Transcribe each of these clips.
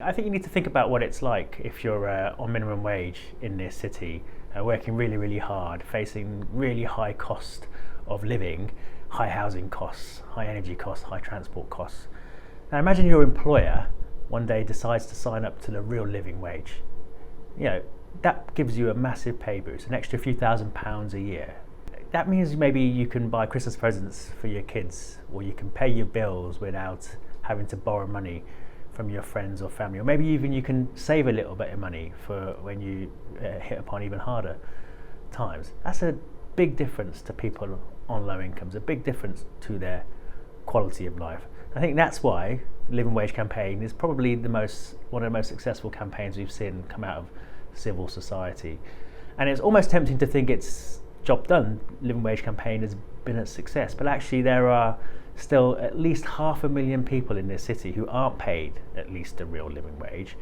I think you need to think about what it's like if you're on minimum wage in this city, working really, really hard, facing really high cost of living, high housing costs, high energy costs, high transport costs. Now imagine your employer one day decides to sign up to the real living wage. That gives you a massive pay boost, an extra few £1,000s a year. That means maybe you can buy Christmas presents for your kids, or you can pay your bills without having to borrow money from your friends or family, or maybe even you can save a little bit of money for when you hit upon even harder times. That's a big difference to people on low incomes, a big difference to their quality of life. I think that's why the Living Wage campaign is probably one of the most successful campaigns we've seen come out of civil society. And it's almost tempting to think it's job done. Living Wage campaign has been a success, but actually there are still at least 500,000 people in this city who aren't paid at least a real living wage.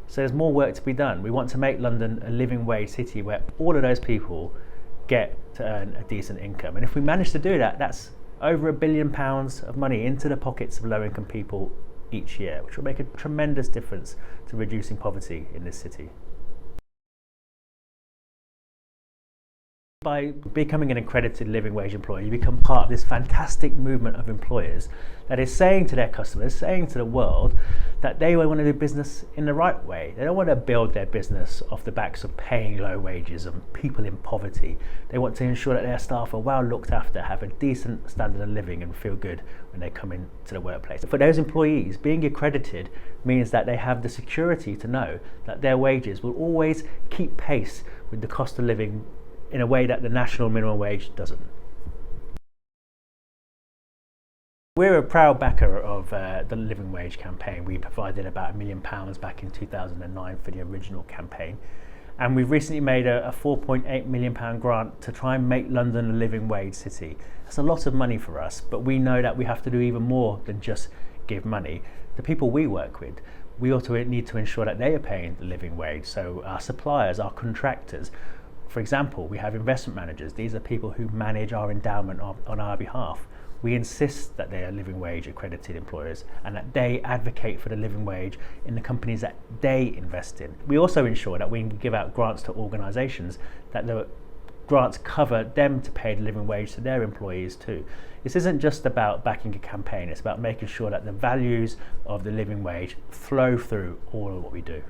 So there's more work to be done. We want to make London a living wage city where all of those people get to earn a decent income. And if we manage to do that, that's over £1 billion of money into the pockets of low income people each year, which will make a tremendous difference to reducing poverty in this city. By becoming an accredited living wage employer, you become part of this fantastic movement of employers that is saying to their customers, saying to the world, that they want to do business in the right way. They don't want to build their business off the backs of paying low wages and people in poverty. They want to ensure that their staff are well looked after, have a decent standard of living and feel good when they come into the workplace. For those employees, being accredited means that they have the security to know that their wages will always keep pace with the cost of living in a way that the national minimum wage doesn't. We're a proud backer of the Living Wage campaign. We provided about £1 million back in 2009 for the original campaign. And we've recently made a £4.8 million grant to try and make London a living wage city. That's a lot of money for us, but we know that we have to do even more than just give money. The people we work with, we also need to ensure that they are paying the living wage. So our suppliers, our contractors. For example, we have investment managers. These are people who manage our endowment on our behalf. We insist that they are living wage accredited employers and that they advocate for the living wage in the companies that they invest in. We also ensure that we can give out grants to organisations, that the grants cover them to pay the living wage to their employees too. This isn't just about backing a campaign, it's about making sure that the values of the living wage flow through all of what we do.